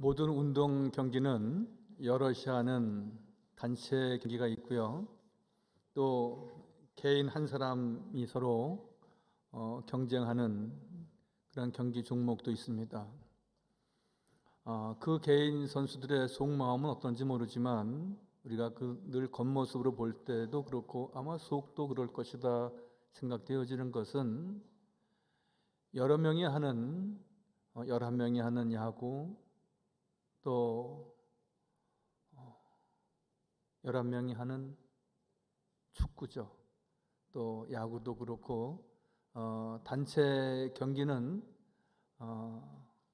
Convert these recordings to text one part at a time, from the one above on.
모든 운동 경기는 여럿이 하는 단체 경기가 있고요. 또 개인 한 사람이 서로 경쟁하는 그런 경기 종목도 있습니다. 그 개인 선수들의 속마음은 어떤지 모르지만 우리가 늘 겉모습으로 볼 때도 그렇고 아마 속도 그럴 것이다 생각되어지는 것은 여러 명이 하는 11명이 하는 야구, 또 11명이 하는 축구죠. 또 야구도 그렇고 단체 경기는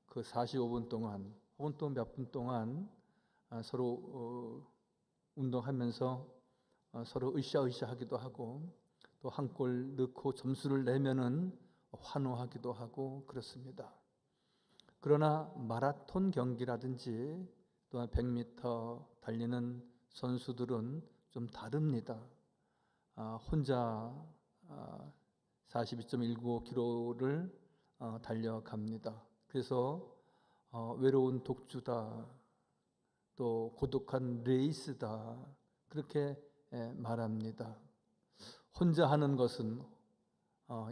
그 45분 동안 혹은 또 몇 분 동안 서로 운동하면서 서로 으쌰으쌰 하기도 하고 또 한 골 넣고 점수를 내면은 환호하기도 하고 그렇습니다. 그러나 마라톤 경기라든지 또한 100m 달리는 선수들은 좀 다릅니다. 혼자 42.195km를 달려갑니다. 그래서 외로운 독주다, 또 고독한 레이스다, 그렇게 말합니다. 혼자 하는 것은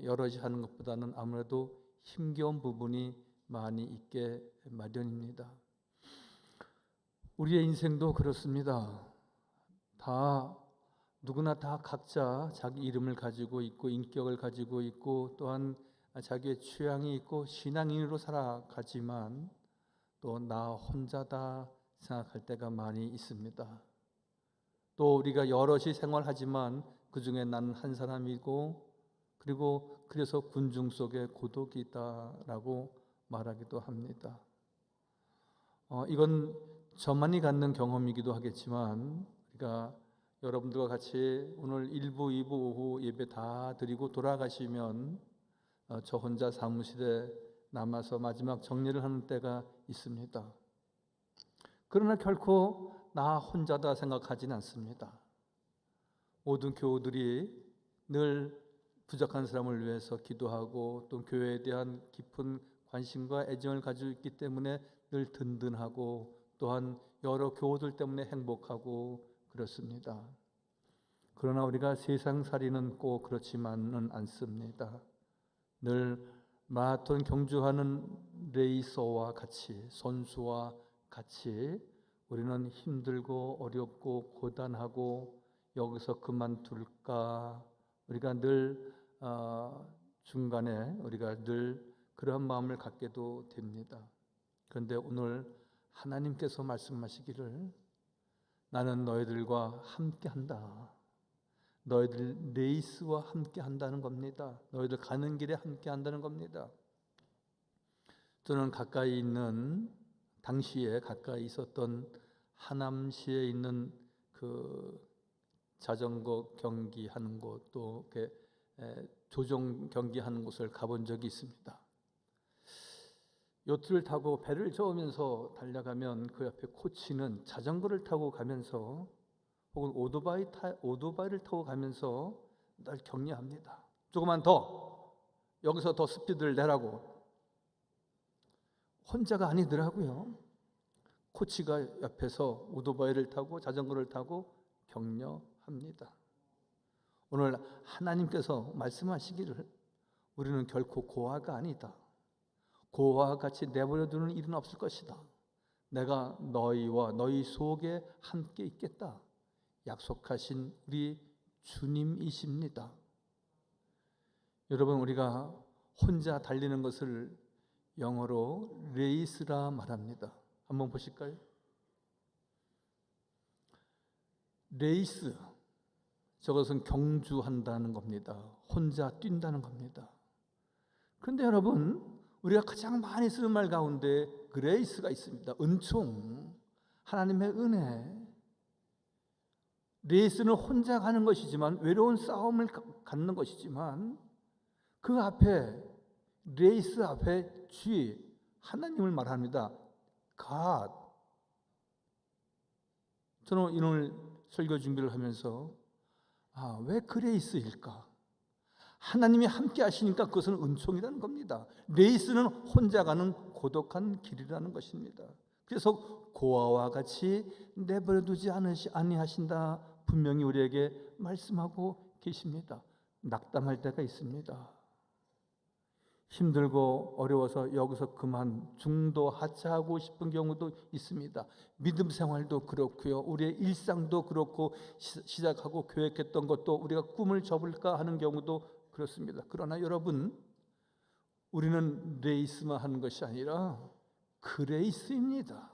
여럿이 하는 것보다는 아무래도 힘겨운 부분이 많이 있게 마련입니다. 우리의 인생도 그렇습니다. 누구나 다 각자 자기 이름을 가지고 있고 인격을 가지고 있고 또한 자기의 취향이 있고 신앙인으로 살아가지만 또 나 혼자다 생각할 때가 많이 있습니다. 또 우리가 여럿이 생활하지만 그 중에 나는 한 사람이고 그래서 군중 속에 고독이 있다라고 말하기도 합니다. 이건 저만이 갖는 경험이기도 하겠지만 우리가 여러분들과 같이 오늘 1부, 2부, 오후 예배 다 드리고 돌아가시면 저 혼자 사무실에 남아서 마지막 정리를 하는 때가 있습니다. 그러나 결코 나 혼자다 생각하지는 않습니다. 모든 교우들이 늘 부족한 사람을 위해서 기도하고 또 교회에 대한 깊은 관심과 애정을 가지고 있기 때문에 늘 든든하고 또한 여러 교우들 때문에 행복하고 그렇습니다. 그러나 우리가 세상살이는 꼭 그렇지만은 않습니다. 늘 마라톤 경주하는 레이서와 같이, 선수와 같이 우리는 힘들고 어렵고 고단하고 여기서 그만둘까, 우리가 늘 중간에 우리가 늘 그런 마음을 갖게도 됩니다. 그런데 오늘 하나님께서 말씀하시기를 나는 너희들과 함께 한다. 너희들 레이스와 함께 한다는 겁니다. 너희들 가는 길에 함께 한다는 겁니다. 저는 당시에 가까이 있었던 하남시에 있는 그 자전거 경기하는 곳, 또 조종 경기하는 곳을 가본 적이 있습니다. 요트를 타고 배를 저으면서 달려가면 그 옆에 코치는 자전거를 타고 가면서 혹은 오토바이를 타고 가면서 날 격려합니다. 조금만 더, 여기서 더 스피드를 내라고. 혼자가 아니더라고요. 코치가 옆에서 오토바이를 타고 자전거를 타고 격려합니다. 오늘 하나님께서 말씀하시기를 우리는 결코 고아가 아니다. 고아와 같이 내버려두는 일은 없을 것이다. 내가 너희와 너희 속에 함께 있겠다. 약속하신 우리 주님이십니다. 여러분, 우리가 혼자 달리는 것을 영어로 레이스라 말합니다. 한번 보실까요? 레이스, 저것은 경주한다는 겁니다. 혼자 뛴다는 겁니다. 그런데 여러분, 우리가 가장 많이 쓰는 말 가운데 그레이스가 있습니다. 은총, 하나님의 은혜. 레이스는 혼자 가는 것이지만, 외로운 싸움을 갖는 것이지만, 그 앞에, 레이스 앞에 G, 하나님을 말합니다. God. 저는 오늘 설교 준비를 하면서 왜 그레이스일까? 하나님이 함께 하시니까 그것은 은총이라는 겁니다. 레이스는 혼자 가는 고독한 길이라는 것입니다. 그래서 고아와 같이 내버려두지 아니하신다 분명히 우리에게 말씀하고 계십니다. 낙담할 때가 있습니다. 힘들고 어려워서 여기서 그만 중도하차하고 싶은 경우도 있습니다. 믿음 생활도 그렇고요. 우리의 일상도 그렇고 시작하고 계획했던 것도 우리가 꿈을 접을까 하는 경우도 그렇습니다. 그러나 여러분, 우리는 레이스만 하는 것이 아니라 그레이스입니다.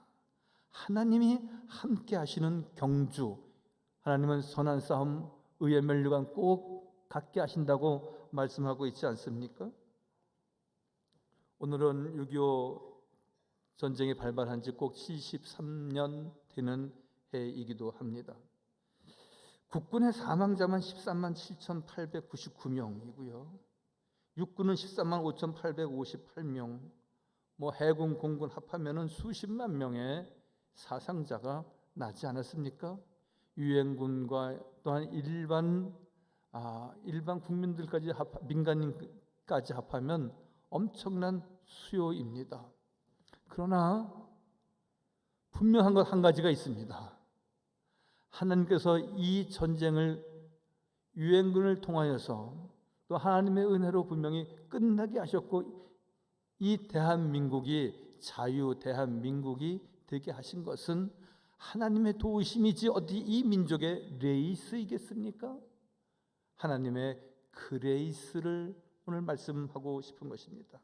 하나님이 함께 하시는 경주, 하나님은 선한 싸움, 의의 면류관 꼭 갖게 하신다고 말씀하고 있지 않습니까? 오늘은 6.25 전쟁이 발발한 지 꼭 73년 되는 해이기도 합니다. 국군의 사망자만 13만 7,899명이고요. 육군은 13만 5,858명, 해군, 공군 합하면 수십만 명의 사상자가 나지 않았습니까? 유엔군과 또한 일반 국민들까지 민간인까지 합하면 엄청난 수요입니다. 그러나 분명한 것 한 가지가 있습니다. 하나님께서 이 전쟁을 유엔군을 통하여서 또 하나님의 은혜로 분명히 끝나게 하셨고, 이 대한민국이 자유 대한민국이 되게 하신 것은 하나님의 도우심이지 어디 이 민족의 레이스이겠습니까? 하나님의 그레이스를 오늘 말씀하고 싶은 것입니다.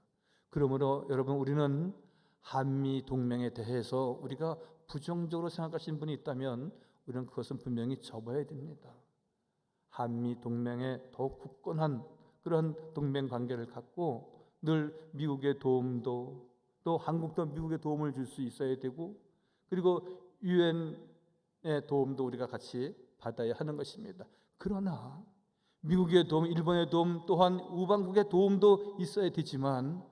그러므로 여러분, 우리는 한미 동맹에 대해서 우리가 부정적으로 생각하시는 분이 있다면 우리는 그것은 분명히 접어야 됩니다. 한미 동맹에 더욱 굳건한 그런 동맹 관계를 갖고 늘 미국의 도움도, 또 한국도 미국의 도움을 줄 수 있어야 되고, 그리고 유엔의 도움도 우리가 같이 받아야 하는 것입니다. 그러나 미국의 도움, 일본의 도움, 또한 우방국의 도움도 있어야 되지만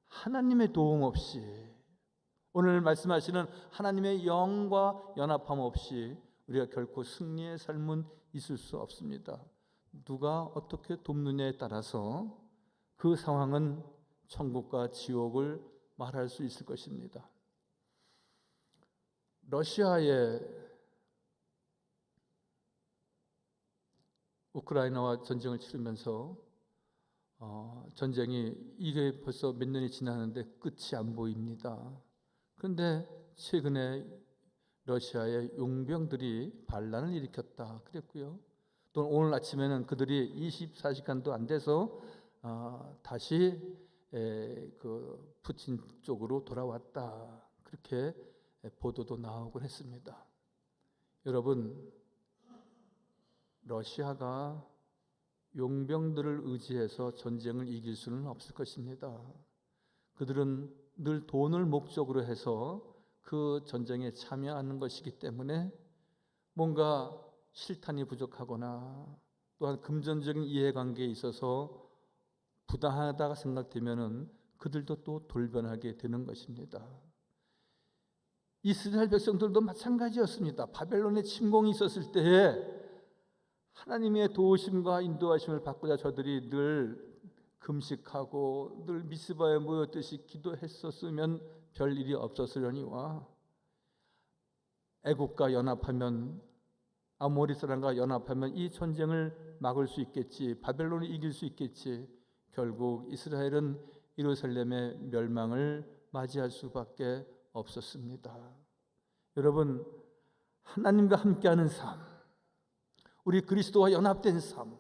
하나님의 도움 없이, 오늘 말씀하시는 하나님의 영과 연합함 없이 우리가 결코 승리의 삶은 있을 수 없습니다. 누가 어떻게 돕느냐에 따라서 그 상황은 천국과 지옥을 말할 수 있을 것입니다. 러시아의 우크라이나와 전쟁을 치르면서 전쟁이 이게 벌써 몇 년이 지났는데 끝이 안 보입니다. 그런데 최근에 러시아의 용병들이 반란을 일으켰다 그랬고요. 또 오늘 아침에는 그들이 24시간도 안 돼서 다시 그 푸틴 쪽으로 돌아왔다, 그렇게 보도도 나오곤 했습니다. 여러분, 러시아가 용병들을 의지해서 전쟁을 이길 수는 없을 것입니다. 그들은 늘 돈을 목적으로 해서 그 전쟁에 참여하는 것이기 때문에 뭔가 실탄이 부족하거나 또한 금전적인 이해관계에 있어서 부당하다가 생각되면은 그들도 또 돌변하게 되는 것입니다. 이스라엘 백성들도 마찬가지였습니다. 바벨론의 침공이 있었을 때에 하나님의 도우심과 인도하심을 받고자 저들이 늘 금식하고 늘 미스바에 모였듯이 기도했었으면 별 일이 없었으려니와, 애국과 연합하면, 아모리 사람과 연합하면 이 전쟁을 막을 수 있겠지, 바벨론을 이길 수 있겠지. 결국 이스라엘은 예루살렘의 멸망을 맞이할 수밖에 없었습니다. 여러분, 하나님과 함께하는 삶, 우리 그리스도와 연합된 삶,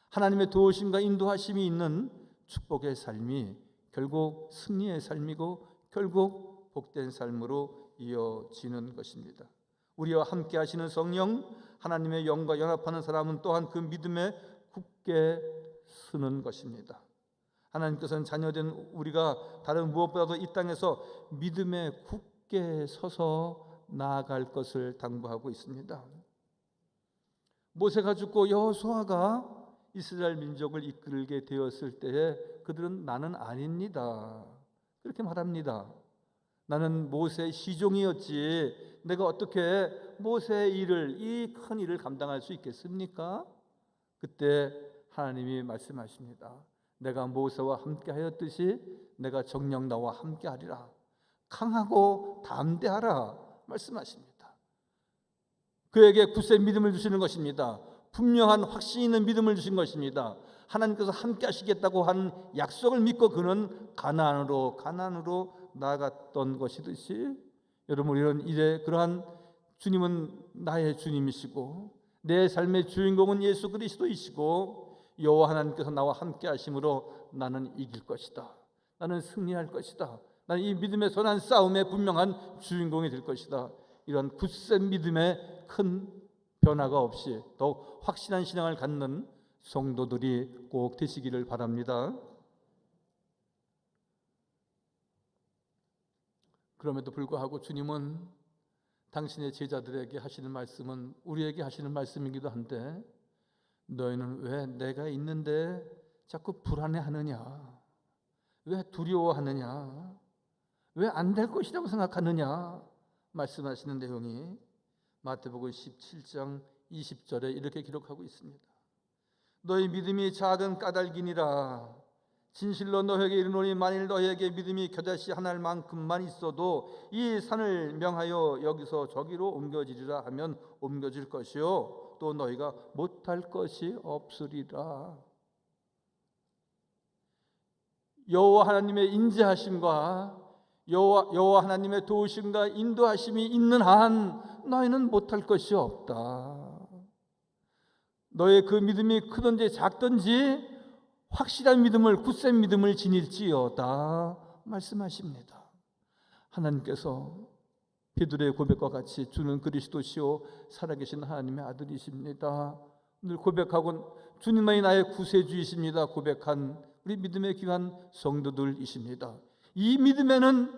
하나님의 도우심과 인도하심이 있는 축복의 삶이 결국 승리의 삶이고 결국 복된 삶으로 이어지는 것입니다. 우리와 함께 하시는 성령, 하나님의 영과 연합하는 사람은 또한 그 믿음에 굳게 서는 것입니다. 하나님께서는 자녀된 우리가 다른 무엇보다도 이 땅에서 믿음에 굳게 서서 나아갈 것을 당부하고 있습니다. 모세가 죽고 여호수아가 이스라엘 민족을 이끌게 되었을 때에 그들은 나는 아닙니다, 그렇게 말합니다. 나는 모세의 시종이었지 내가 어떻게 모세의 일을, 이 큰 일을 감당할 수 있겠습니까? 그때 하나님이 말씀하십니다. 내가 모세와 함께 하였듯이 내가 정녕 나와 함께 하리라. 강하고 담대하라 말씀하십니다. 그에게 굳세 믿음을 주시는 것입니다. 분명한 확신 있는 믿음을 주신 것입니다. 하나님께서 함께 하시겠다고 한 약속을 믿고 그는 가나안으로 나아갔던 것이듯이, 여러분, 우리는 이제 그러한 주님은 나의 주님이시고 내 삶의 주인공은 예수 그리스도이시고 여호와 하나님께서 나와 함께 하심으로 나는 이길 것이다. 나는 승리할 것이다. 나는 이 믿음의 선한 싸움의 분명한 주인공이 될 것이다. 이런 굳센 믿음의 큰 변화가 없이 더욱 확실한 신앙을 갖는 성도들이 꼭 되시기를 바랍니다. 그럼에도 불구하고 주님은 당신의 제자들에게 하시는 말씀은 우리에게 하시는 말씀이기도 한데, 너희는 왜 내가 있는데 자꾸 불안해하느냐? 왜 두려워하느냐? 왜 안 될 것이라고 생각하느냐? 말씀하시는 내용이 마태복음 17장 20절에 이렇게 기록하고 있습니다. 너희 믿음이 작은 까닭이니라. 진실로 너희에게 이르노니 만일 너희에게 믿음이 겨자씨 하나일 만큼만 있어도 이 산을 명하여 여기서 저기로 옮겨지리라 하면 옮겨질 것이요 또 너희가 못할 것이 없으리라. 여호와 하나님의 인자하심과 여호와 하나님의 도우심과 인도하심이 있는 한 너희는 못할 것이 없다. 너의 그 믿음이 크든지 작든지 확실한 믿음을, 굳센 믿음을 지닐지어다 말씀하십니다. 하나님께서 베드로의 고백과 같이 주는 그리스도시요 살아계신 하나님의 아들이십니다. 늘 고백하고 주님만이 나의 구세주이십니다 고백한 우리 믿음의 귀한 성도들이십니다. 이 믿음에는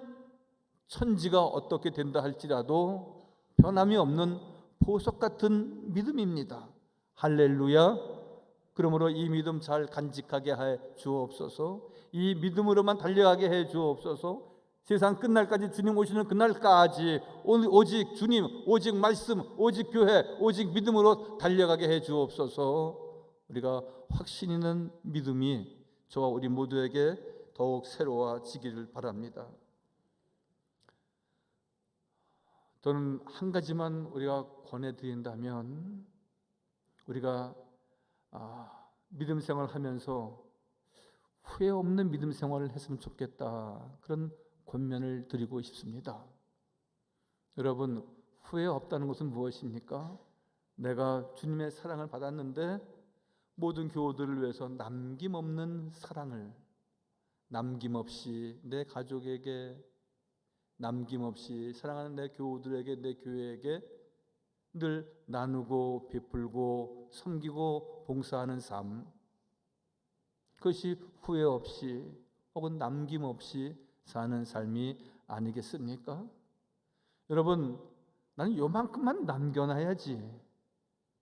천지가 어떻게 된다 할지라도 변함이 없는 보석 같은 믿음입니다. 할렐루야. 그러므로 이 믿음 잘 간직하게 해 주옵소서. 이 믿음으로만 달려가게 해 주옵소서. 세상 끝날까지, 주님 오시는 그날까지 오직 주님, 오직 말씀, 오직 교회, 오직 믿음으로 달려가게 해 주옵소서. 우리가 확신 있는 믿음이 저와 우리 모두에게 더욱 새로워지기를 바랍니다. 저는 한 가지만 우리가 권해드린다면, 우리가 믿음 생활을 하면서 후회 없는 믿음 생활을 했으면 좋겠다, 그런 권면을 드리고 싶습니다. 여러분, 후회 없다는 것은 무엇입니까? 내가 주님의 사랑을 받았는데 모든 교우들을 위해서 남김없는 사랑을, 남김없이 내 가족에게, 남김없이 사랑하는 내 교우들에게, 내 교회에게 늘 나누고 베풀고 섬기고 봉사하는 삶, 그것이 후회 없이 혹은 남김없이 사는 삶이 아니겠습니까? 여러분, 나는 요만큼만 남겨놔야지,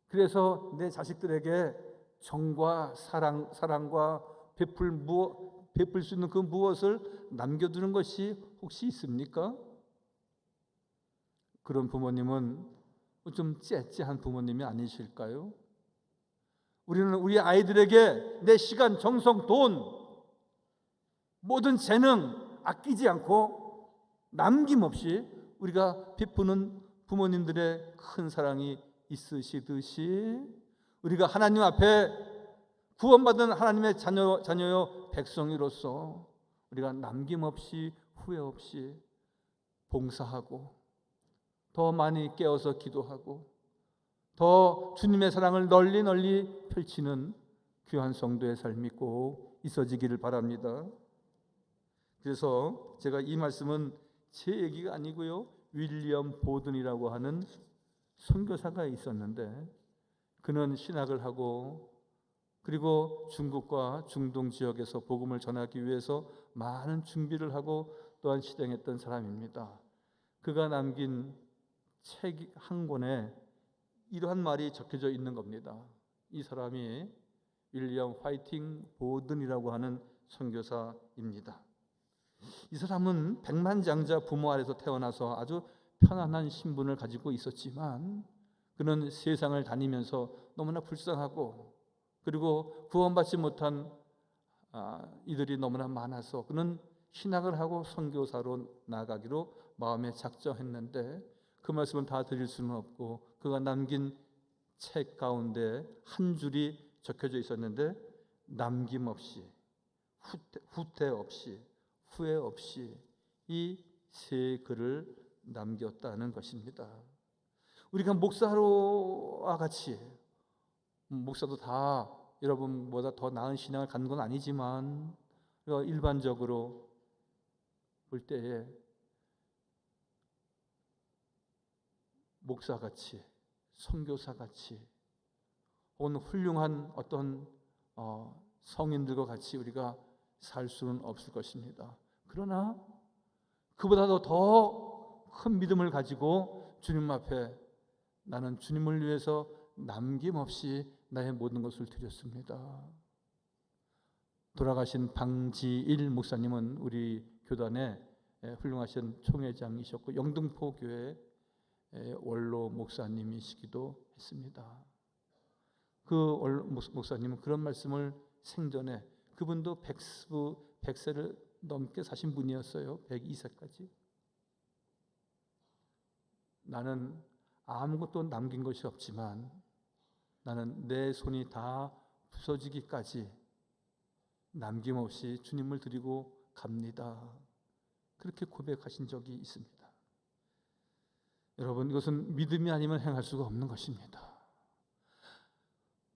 그래서 내 자식들에게 정과 사랑과 베풀 수 있는 그 무엇을 남겨두는 것이 혹시 있습니까? 그런 부모님은 좀 째째한 부모님이 아니실까요? 우리는 우리 아이들에게 내 시간, 정성, 돈, 모든 재능 아끼지 않고 남김없이 우리가 베푸는 부모님들의 큰 사랑이 있으시듯이, 우리가 하나님 앞에 구원받은 하나님의 자녀요 백성이로서 우리가 남김없이 후회 없이 봉사하고 더 많이 깨어서 기도하고 더 주님의 사랑을 널리 펼치는 귀한 성도의 삶이 꼭 있어지기를 바랍니다. 그래서 제가 이 말씀은 제 얘기가 아니고요, 윌리엄 보든이라고 하는 선교사가 있었는데, 그는 신학을 하고 그리고 중국과 중동 지역에서 복음을 전하기 위해서 많은 준비를 하고 또한 실행했던 사람입니다. 그가 남긴 책 한 권에 이러한 말이 적혀져 있는 겁니다. 이 사람이 윌리엄 화이팅 보든이라고 하는 선교사입니다. 이 사람은 백만장자 부모 아래서 태어나서 아주 편안한 신분을 가지고 있었지만, 그는 세상을 다니면서 너무나 불쌍하고 그리고 구원받지 못한 이들이 너무나 많아서 그는 신학을 하고 선교사로 나가기로 마음에 작정했는데 그 말씀을 다 드릴 수는 없고 그가 남긴 책 가운데 한 줄이 적혀져 있었는데 남김없이 후퇴 없이 후회 없이 이 세 글을 남겼다는 것입니다. 우리가 목사로와 같이 목사도 다 여러분보다 더 나은 신앙을 갖는 건 아니지만 일반적으로 볼 때에 목사같이 선교사같이 혹은 훌륭한 어떤 성인들과 같이 우리가 살 수는 없을 것입니다. 그러나 그보다도 더 큰 믿음을 가지고 주님 앞에 나는 주님을 위해서 남김없이 나의 모든 것을 드렸습니다. 돌아가신 방지일 목사님은 우리 교단의 훌륭하신 총회장이셨고 영등포 교회 원로 목사님이시기도 했습니다. 그 목사님은 그런 말씀을 생전에 그분도 100세를 넘게 사신 분이었어요. 102세까지. 나는 아무것도 남긴 것이 없지만 나는 내 손이 다 부서지기까지 남김없이 주님을 드리고 갑니다. 그렇게 고백하신 적이 있습니다. 여러분, 이것은 믿음이 아니면 행할 수가 없는 것입니다.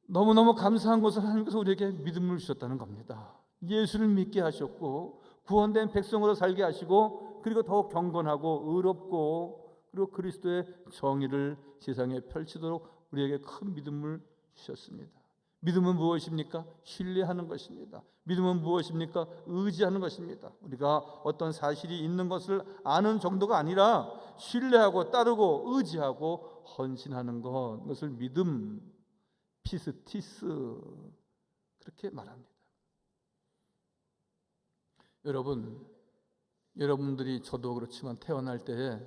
너무너무 감사한 것은 하나님께서 우리에게 믿음을 주셨다는 겁니다. 예수를 믿게 하셨고 구원된 백성으로 살게 하시고 그리고 더욱 경건하고 의롭고 그리고 그리스도의 정의를 세상에 펼치도록 우리에게 큰 믿음을 주셨습니다. 믿음은 무엇입니까? 신뢰하는 것입니다. 믿음은 무엇입니까? 의지하는 것입니다. 우리가 어떤 사실이 있는 것을 아는 정도가 아니라 신뢰하고 따르고 의지하고 헌신하는 것, 그것을 믿음, 피스티스 그렇게 말합니다. 여러분들이 저도 그렇지만 태어날 때에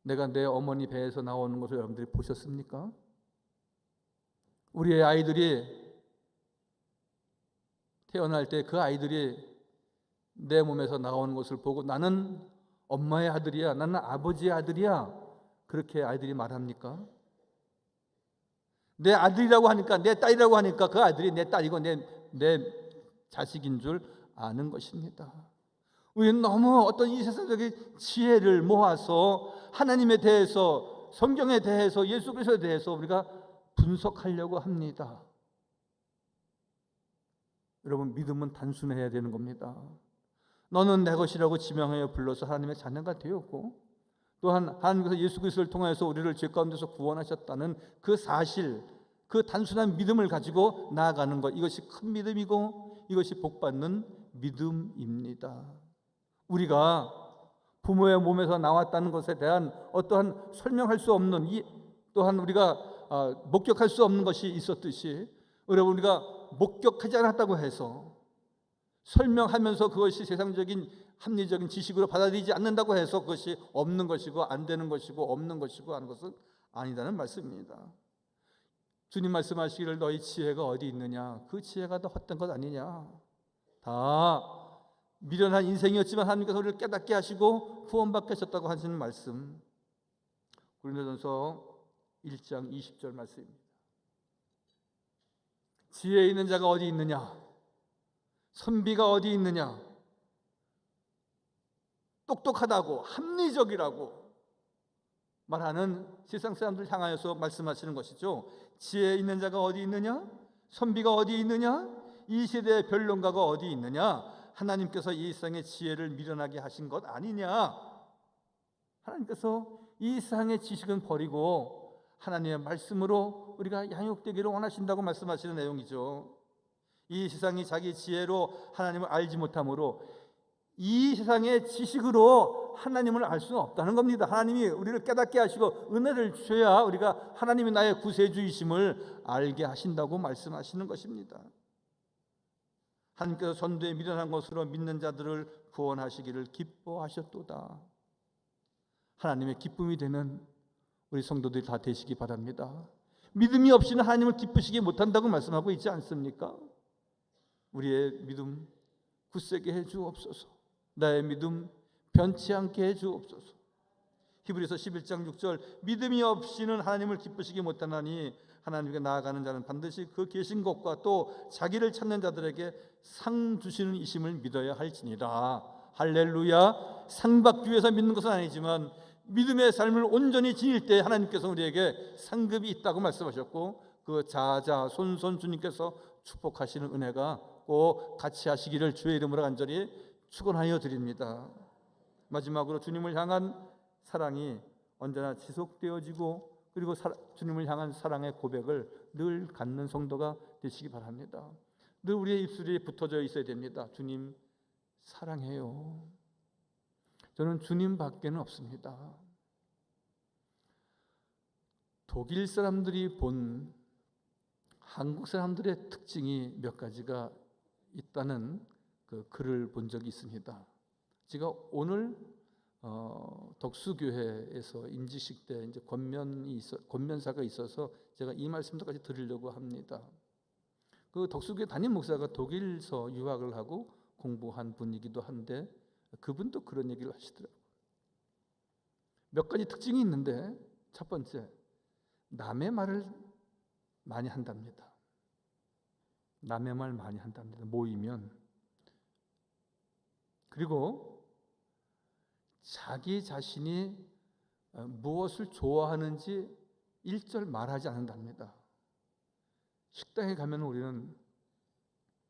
내가 내 어머니 배에서 나오는 것을 여러분들이 보셨습니까? 우리의 아이들이 태어날 때 그 아이들이 내 몸에서 나오는 것을 보고 나는 엄마의 아들이야, 나는 아버지의 아들이야, 그렇게 아이들이 말합니까? 내 아들이라고 하니까, 내 딸이라고 하니까 그 아들이 내 딸이고 내 자식인 줄 아는 것입니다. 우리는 너무 어떤 이 세상적인 지혜를 모아서 하나님에 대해서, 성경에 대해서, 예수 그리스도에 대해서 우리가 분석하려고 합니다. 여러분, 믿음은 단순해야 되는 겁니다. 너는 내 것이라고 지명하여 불러서 하나님의 자녀가 되었고 또한 하나님께서 예수 그리스도를 통하여서 우리를 죄 가운데서 구원하셨다는 그 사실, 그 단순한 믿음을 가지고 나아가는 것, 이것이 큰 믿음이고 이것이 복받는 믿음입니다. 우리가 부모의 몸에서 나왔다는 것에 대한 어떠한 설명할 수 없는, 또한 우리가 목격할 수 없는 것이 있었듯이 여러분, 우리가 목격하지 않았다고 해서 설명하면서 그것이 세상적인 합리적인 지식으로 받아들이지 않는다고 해서 그것이 없는 것이고 안 되는 것이고 없는 것이고 하는 것은 아니라는 말씀입니다. 주님 말씀하시기를 너희 지혜가 어디 있느냐, 그 지혜가 다 헛된 것 아니냐, 다 미련한 인생이었지만 하나님께서 우리를 깨닫게 하시고 구원받게 하셨다고 하시는 말씀, 고린도전서 1장 20절 말씀입니다. 지혜 있는 자가 어디 있느냐, 선비가 어디 있느냐, 똑똑하다고 합리적이라고 말하는 세상 사람들 향하여서 말씀하시는 것이죠. 지혜 있는 자가 어디 있느냐, 선비가 어디 있느냐, 이 세대의 변론가가 어디 있느냐, 하나님께서 이 세상의 지혜를 미련하게 하신 것 아니냐, 하나님께서 이 세상의 지식은 버리고 하나님의 말씀으로 우리가 양육되기를 원하신다고 말씀하시는 내용이죠. 이 세상이 자기 지혜로 하나님을 알지 못하므로 이 세상의 지식으로 하나님을 알 수는 없다는 겁니다. 하나님이 우리를 깨닫게 하시고 은혜를 주셔야 우리가 하나님이 나의 구세주이심을 알게 하신다고 말씀하시는 것입니다. 하나님께서 전도에 미련한 것으로 믿는 자들을 구원하시기를 기뻐하셨도다. 하나님의 기쁨이 되는 우리 성도들이 다 되시기 바랍니다. 믿음이 없이는 하나님을 기쁘시게 못한다고 말씀하고 있지 않습니까? 우리의 믿음 굳세게 해 주옵소서. 나의 믿음 변치 않게 해 주옵소서. 히브리서 11장 6절 믿음이 없이는 하나님을 기쁘시게 못하나니 하나님께 나아가는 자는 반드시 그 계신 것과 또 자기를 찾는 자들에게 상 주시는 이심을 믿어야 할지니라. 할렐루야. 상 받기 위해서 믿는 것은 아니지만 믿음의 삶을 온전히 지닐 때 하나님께서 우리에게 상급이 있다고 말씀하셨고, 그 자자 손손 주님께서 축복하시는 은혜가 꼭 같이 하시기를 주의 이름으로 간절히 축원하여 드립니다. 마지막으로 주님을 향한 사랑이 언제나 지속되어지고, 그리고 주님을 향한 사랑의 고백을 늘 갖는 성도가 되시기 바랍니다. 늘 우리의 입술이 붙어져 있어야 됩니다. 주님 사랑해요. 저는 주님밖에는 없습니다. 독일 사람들이 본 한국 사람들의 특징이 몇 가지가 있다는 그 글을 본 적이 있습니다. 제가 오늘 덕수교회에서 임직식 때 이제 권면사가 있어서 제가 이 말씀도 같이 드리려고 합니다. 그 덕수교회 담임 목사가 독일서 유학을 하고 공부한 분이기도 한데, 그분도 그런 얘기를 하시더라고요. 몇 가지 특징이 있는데, 첫 번째, 남의 말을 많이 한답니다. 남의 말 많이 한답니다. 모이면. 그리고 자기 자신이 무엇을 좋아하는지 일절 말하지 않는답니다. 식당에 가면 우리는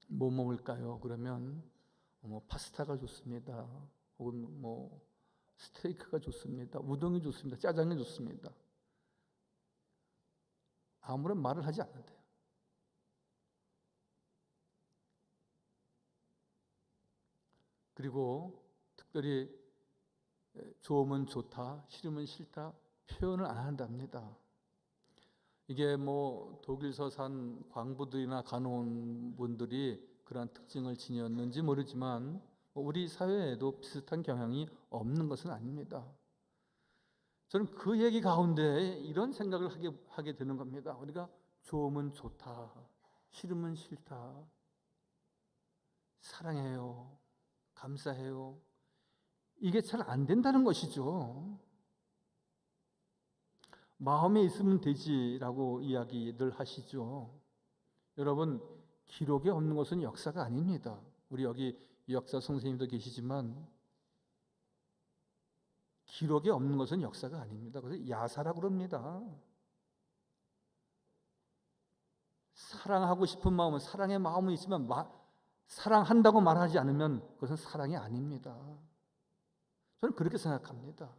뭐 먹을까요? 그러면 파스타가 좋습니다. 혹은 스테이크가 좋습니다. 우동이 좋습니다. 짜장이 좋습니다. 아무런 말을 하지 않는데요. 그리고 특별히 좋으면 좋다, 싫으면 싫다 표현을 안 한답니다. 이게 독일서 산 광부들이나 간호원분들이 그러한 특징을 지녔는지 모르지만 우리 사회에도 비슷한 경향이 없는 것은 아닙니다. 저는 그 얘기 가운데 이런 생각을 하게 되는 겁니다. 우리가 좋으면 좋다, 싫으면 싫다, 사랑해요, 감사해요, 이게 잘 안 된다는 것이죠. 마음에 있으면 되지라고 이야기들 하시죠. 여러분, 기록에 없는 것은 역사가 아닙니다. 우리 여기 역사 선생님도 계시지만 기록에 없는 것은 역사가 아닙니다. 그래서 야사라고 그럽니다. 사랑하고 싶은 마음은, 사랑의 마음은 있지만 사랑한다고 말하지 않으면 그것은 사랑이 아닙니다. 저는 그렇게 생각합니다.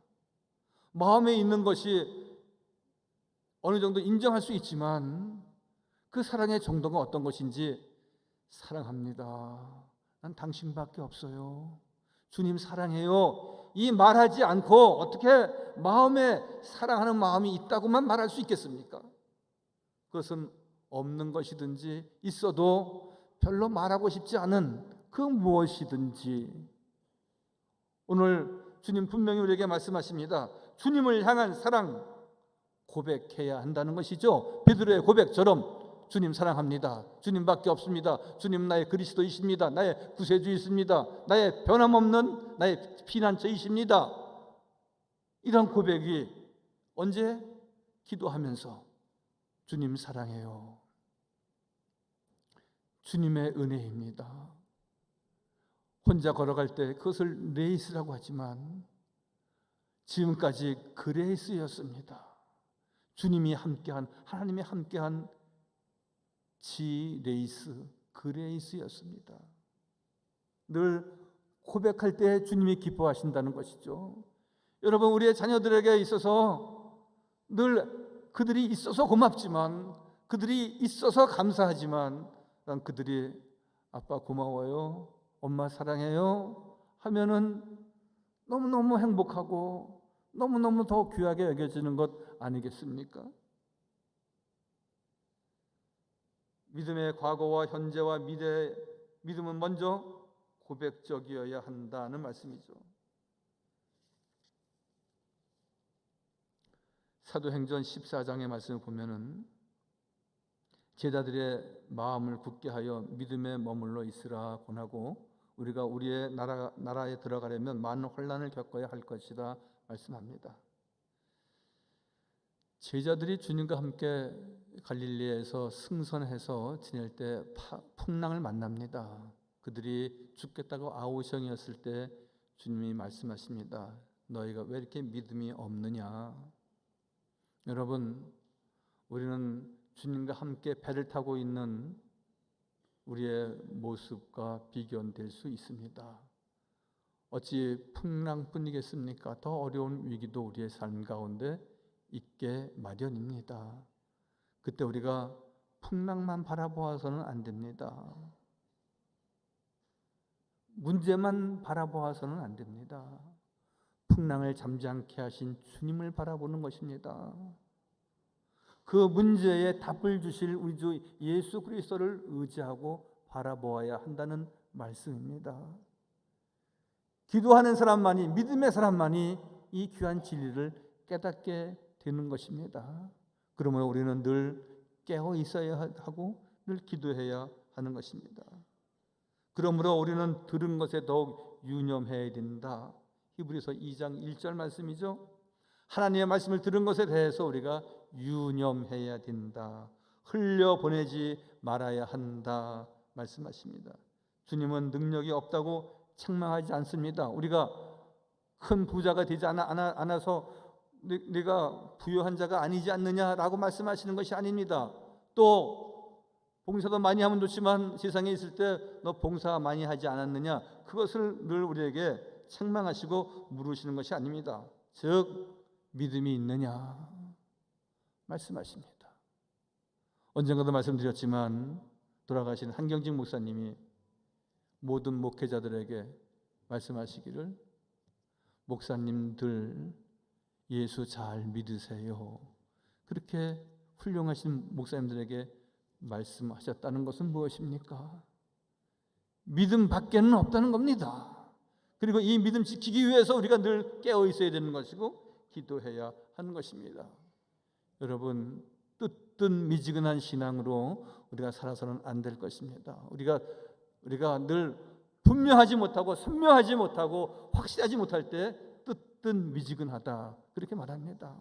마음에 있는 것이 어느 정도 인정할 수 있지만 그 사랑의 정도가 어떤 것인지, 사랑합니다, 난 당신밖에 없어요, 주님 사랑해요, 이 말하지 않고 어떻게 마음에 사랑하는 마음이 있다고만 말할 수 있겠습니까? 그것은 없는 것이든지 있어도 별로 말하고 싶지 않은 그 무엇이든지, 오늘 주님 분명히 우리에게 말씀하십니다. 주님을 향한 사랑 고백해야 한다는 것이죠. 베드로의 고백처럼 주님 사랑합니다, 주님밖에 없습니다, 주님 나의 그리스도이십니다, 나의 구세주이십니다, 나의 변함없는 나의 피난처이십니다. 이런 고백이 언제? 기도하면서 주님 사랑해요, 주님의 은혜입니다. 혼자 걸어갈 때 그것을 레이스라고 하지만 지금까지 그레이스였습니다. 주님이 함께한, 하나님이 함께한 지레이스, 그레이스였습니다. 늘 고백할 때 주님이 기뻐하신다는 것이죠. 여러분, 우리의 자녀들에게 있어서 늘 그들이 있어서 고맙지만, 그들이 있어서 감사하지만, 난 그들이 아빠 고마워요, 엄마 사랑해요 하면은 너무너무 행복하고 너무너무 더 귀하게 여겨지는 것 아니겠습니까? 믿음의 과거와 현재와 미래, 믿음은 먼저 고백적이어야 한다는 말씀이죠. 사도행전 14장의 말씀을 보면은 제자들의 마음을 굳게 하여 믿음에 머물러 있으라 권하고 우리가 우리의 나라에 들어가려면 많은 혼란을 겪어야 할 것이다 말씀합니다. 제자들이 주님과 함께 갈릴리에서 승선해서 지낼 때 풍랑을 만납니다. 그들이 죽겠다고 아우성이었을 때 주님이 말씀하십니다. 너희가 왜 이렇게 믿음이 없느냐? 여러분, 우리는 주님과 함께 배를 타고 있는 우리의 모습과 비견될 수 있습니다. 어찌 풍랑뿐이겠습니까? 더 어려운 위기도 우리의 삶 가운데 있게 마련입니다. 그때 우리가 풍랑만 바라보아서는 안 됩니다. 문제만 바라보아서는 안 됩니다. 풍랑을 잠잠케 하신 주님을 바라보는 것입니다. 그 문제에 답을 주실 우리 주 예수 그리스도를 의지하고 바라보아야 한다는 말씀입니다. 기도하는 사람만이, 믿음의 사람만이 이 귀한 진리를 깨닫게 되는 것입니다. 그러므로 우리는 늘 깨어 있어야 하고 늘 기도해야 하는 것입니다. 그러므로 우리는 들은 것에 더욱 유념해야 된다. 히브리서 2장 1절 말씀이죠. 하나님의 말씀을 들은 것에 대해서 우리가 유념해야 된다. 흘려보내지 말아야 한다 말씀하십니다. 주님은 능력이 없다고 책망하지 않습니다. 우리가 큰 부자가 되지 않아서 네가 부유한 자가 아니지 않느냐라고 말씀하시는 것이 아닙니다. 또 봉사도 많이 하면 좋지만 세상에 있을 때 너 봉사 많이 하지 않았느냐, 그것을 늘 우리에게 책망하시고 물으시는 것이 아닙니다. 즉 믿음이 있느냐 말씀하십니다. 언젠가도 말씀드렸지만 돌아가신 한경직 목사님이 모든 목회자들에게 말씀하시기를, 목사님들 예수 잘 믿으세요. 그렇게 훌륭하신 목사님들에게 말씀하셨다는 것은 무엇입니까? 믿음 밖에는 없다는 겁니다. 그리고 이 믿음 지키기 위해서 우리가 늘 깨어 있어야 되는 것이고 기도해야 하는 것입니다. 여러분, 뜻든 미지근한 신앙으로 우리가 살아서는 안 될 것입니다. 우리가 늘 분명하지 못하고 선명하지 못하고 확실하지 못할 때 뜻든 미지근하다 그렇게 말합니다.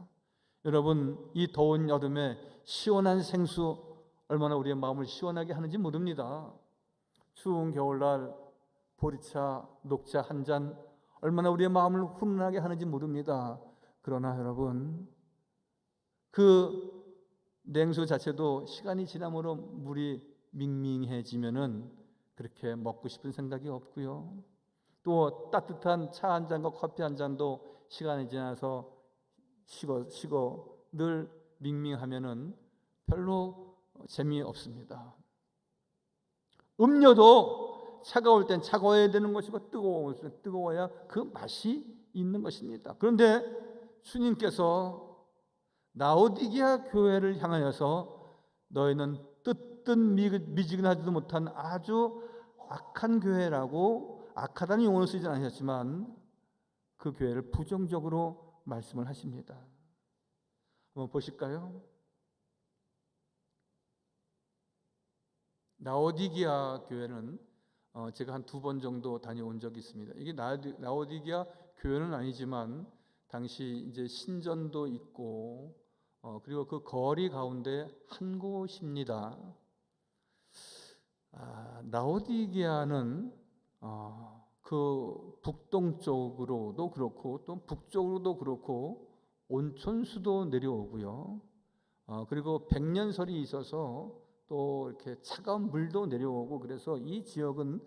여러분, 이 더운 여름에 시원한 생수 얼마나 우리의 마음을 시원하게 하는지 모릅니다. 추운 겨울날 보리차, 녹차 한 잔 얼마나 우리의 마음을 훈훈하게 하는지 모릅니다. 그러나 여러분, 그 냉수 자체도 시간이 지남으로 물이 밍밍해지면은 그렇게 먹고 싶은 생각이 없고요. 또 따뜻한 차 한 잔과 커피 한 잔도 시간이 지나서 식어 늘 밍밍하면은 별로 재미없습니다. 음료도 차가울 땐 차가워야 되는 것이고 뜨거워야 그 맛이 있는 것입니다. 그런데 주님께서 라오디게아 교회를 향하여서 너희는 뜻든 미지근하지도 못한 아주 악한 교회라고, 악하다는 용어를 쓰지 않으셨지만 그 교회를 부정적으로 말씀을 하십니다. 한번 보실까요? 라오디게아 교회는 제가 한 2번 정도 다녀온 적이 있습니다. 이게 라오디게아 교회는 아니지만 당시 이제 신전도 있고 그리고 그 거리 가운데 한 곳입니다. 라오디게아는 그 북동쪽으로도 그렇고 또 북쪽으로도 그렇고 온천수도 내려오고요. 그리고 백년설이 있어서 또 이렇게 차가운 물도 내려오고, 그래서 이 지역은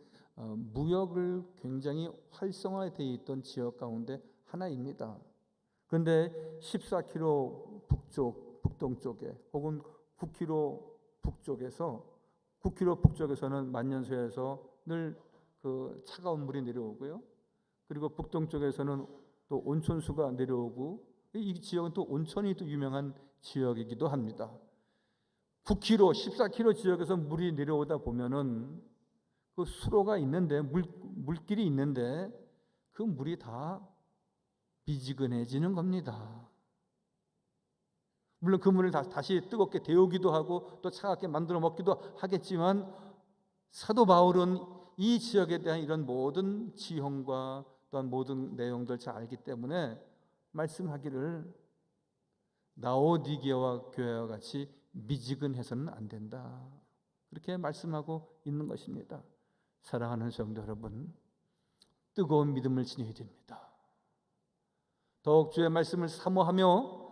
무역을 굉장히 활성화되어 있던 지역 가운데 하나입니다. 그런데 14km 북동쪽에 혹은 9km 북쪽에서는 만년소에서 늘 그 차가운 물이 내려오고요. 그리고 북동쪽에서는 또 온천수가 내려오고, 이 지역은 또 온천이 또 유명한 지역이기도 합니다. 9km, 14km 지역에서 물이 내려오다 보면은 그 수로가 있는데 물길이 있는데 그 물이 다 미지근해지는 겁니다. 물론 그 물을 다시 뜨겁게 데우기도 하고 또 차갑게 만들어 먹기도 하겠지만 사도 바울은 이 지역에 대한 이런 모든 지형과 또한 모든 내용들 잘 알기 때문에 말씀하기를 라오디게아 교회와 같이 미지근해서는 안 된다, 그렇게 말씀하고 있는 것입니다. 사랑하는 성도 여러분, 뜨거운 믿음을 지녀야 됩니다. 더욱 주의 말씀을 사모하며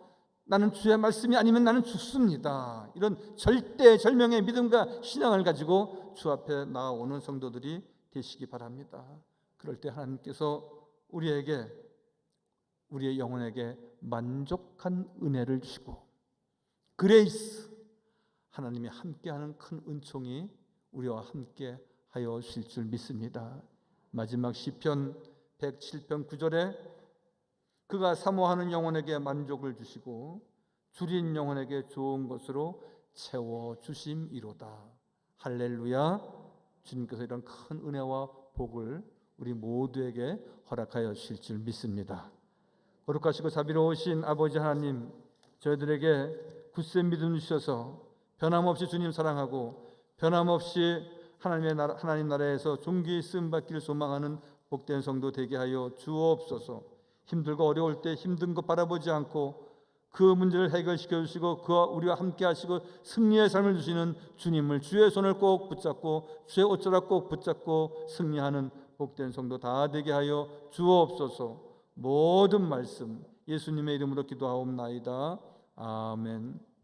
나는 주의 말씀이 아니면 나는 죽습니다, 이런 절대절명의 믿음과 신앙을 가지고 주 앞에 나아오는 성도들이 되시기 바랍니다. 그럴 때 하나님께서 우리에게, 우리의 영혼에게 만족한 은혜를 주시고 그레이스, 하나님이 함께하는 큰 은총이 우리와 함께 하여 주실 줄 믿습니다. 마지막 시편 107편 9절에 그가 사모하는 영혼에게 만족을 주시고 줄인 영혼에게 좋은 것으로 채워주심이로다. 할렐루야. 주님께서 이런 큰 은혜와 복을 우리 모두에게 허락하여 주실 줄 믿습니다. 거룩하시고 자비로우신 아버지 하나님, 저희들에게 굳센 믿음 주셔서 변함없이 주님 사랑하고 변함없이 하나님 나라에서 존귀히 쓰임받기를 소망하는 복된 성도 되게 하여 주옵소서. 힘들고 어려울 때 힘든 것 바라보지 않고 그 문제를 해결시켜 주시고 그와 우리와 함께 하시고 승리의 삶을 주시는 주님을, 주의 손을 꼭 붙잡고 주의 옷자락 꼭 붙잡고 승리하는 복된 성도 다 되게 하여 주옵소서. 모든 말씀 예수님의 이름으로 기도하옵나이다. 아멘.